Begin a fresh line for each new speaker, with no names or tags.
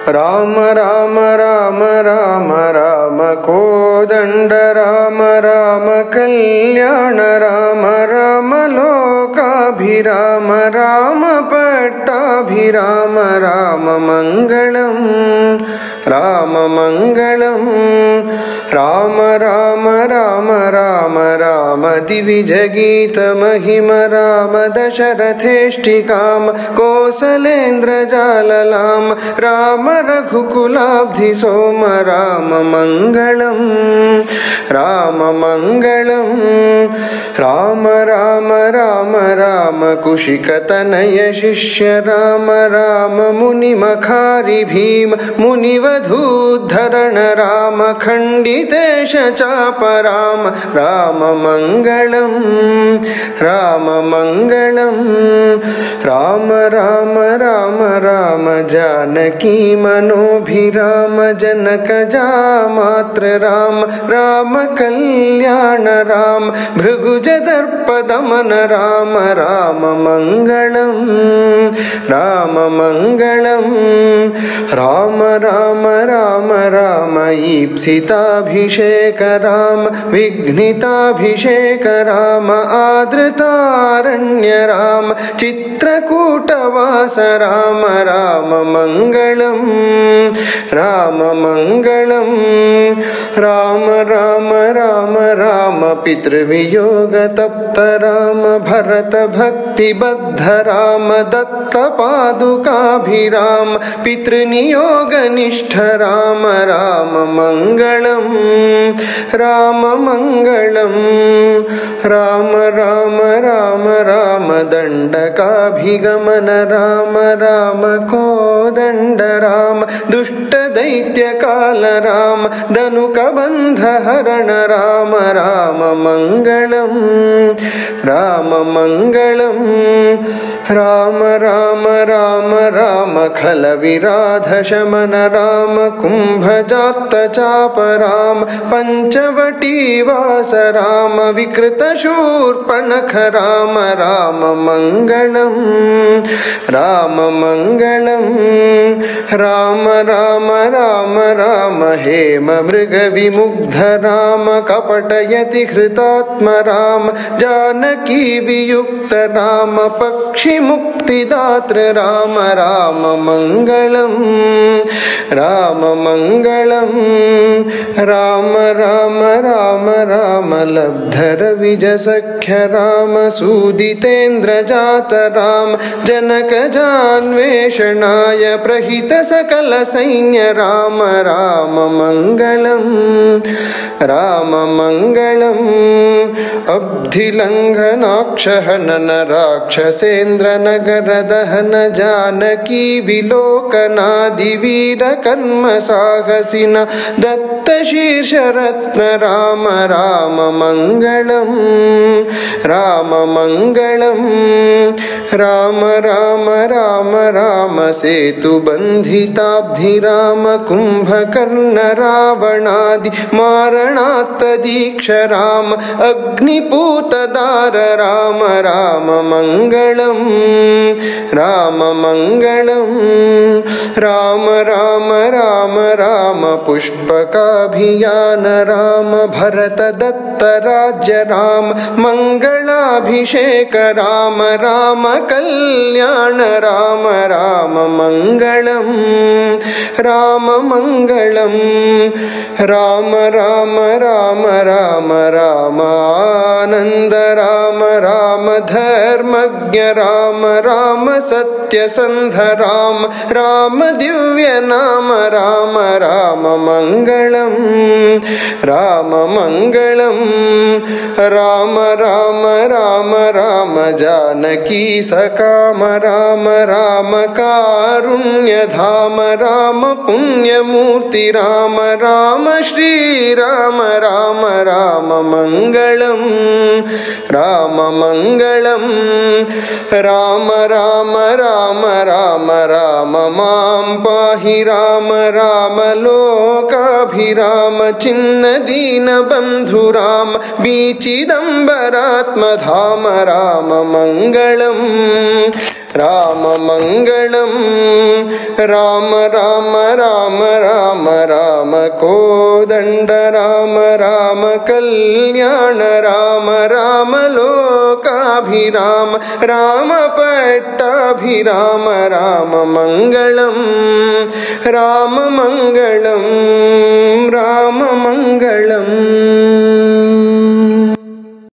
राम राम राम राम राम कोदंड राम राम कल्याण राम राम लोकाभिराम राम पट्टाभिराम राम मंगलम राम मंगलम राम राम राम राम राम दिविजगीत महिम राम दशरथेष्टिकाम कोसलेन्द्र जाललाम राम रघुकुलाब्धि सोम राम मंगलम राम मंगलम राम राम राम राम कुशिकतनय शिष्य राम राम मुनिमखारि भीम मुनिवधूद्धरण राम खंडितेश चाप राम राम मंगलम राम मंगलम राम राम राम राम जानकी मनोभिराम जनक जामात्र राम राम कल्याण राम भृगुजदर्पदमन राम राम मंगलम राम मंगलम राम राम राम राम ईप्सिताभिषेक राम विघ्निताभिषेक राम आदृतारण्य राम चित्रकूटवास राम राम मंगलम राम मंगलम राम राम राम राम पितृवियोग तप्त राम भरत भक्तिबद्ध राम दत्त पादुकाभिराम पितृनियोग निष्ठ राम राम मंगलम राम मंगलम राम राम राम राम दंडकाभिगमन राम राम कोदंड राम दुष्ट दैत्य काल राम धनुकबंध हरण राम राम मंगलम राम मंगलम राम राम राम राम खल विराध शमन राम कुंभजात चाप राम पंचवटी वास राम विकृत शूर्पणख राम राम मंगलम राम मंगलम राम राम राम राम हेम मृग विमुग्ध राम कपटयति हृतात्म राम जानकी वियुक्त राम पक्षि मुक्तिदात्र राम राम मंगलम राम मंगलम राम राम राम राम लब्धर विज सख्य राम सूदितेन्द्र जात राम जनक जान्वेषणाय प्रहित सकल सैन्य राम राम मंगलम राम मंगलम अब्धिलंघनाक्ष हनन राक्षसेन्द्र नगर दहन जानकी विलोकनादि वीर कर्म साहसिन दत्त शीर्ष रत्न राम राम मंगलम राम मंगलम राम राम राम राम सेतु बंधिताब्धि राम कुंभकर्ण रावणादि मारणात्त दीक्ष राम अग्निपूत दार राम राम मंगलम राम मंगलम राम राम राम राम पुष्पकाभियान राम भरत दत्त राज्य राम मंगलाभिषेक राम राम कल्याण राम राम मंगलम राम मंगलम राम राम राम राम राम आनंद राम राम धर्मज्ञ राम राम सत्यसंध राम राम दिव्य नाम राम राम मंगलम राम मंगलम राम राम राम राम जानकी सकाम राम राम कारुण्य धाम राम पुण्यमूर्ति राम राम श्री राम राम राम मंगलम राम मंगलम राम राम राम राम राम मां पाहि राम राम लोकाभिराम चिन्न दीन बंधु राम बीचिदंबरात्म धाम राम मंगलम राममङ्गलम् राम राम राम राम राम कोदण्ड राम राम कल्याण राम राम लोकाभिराम राम पट्टाभिराम राम मङ्गलम् राम मङ्गलम्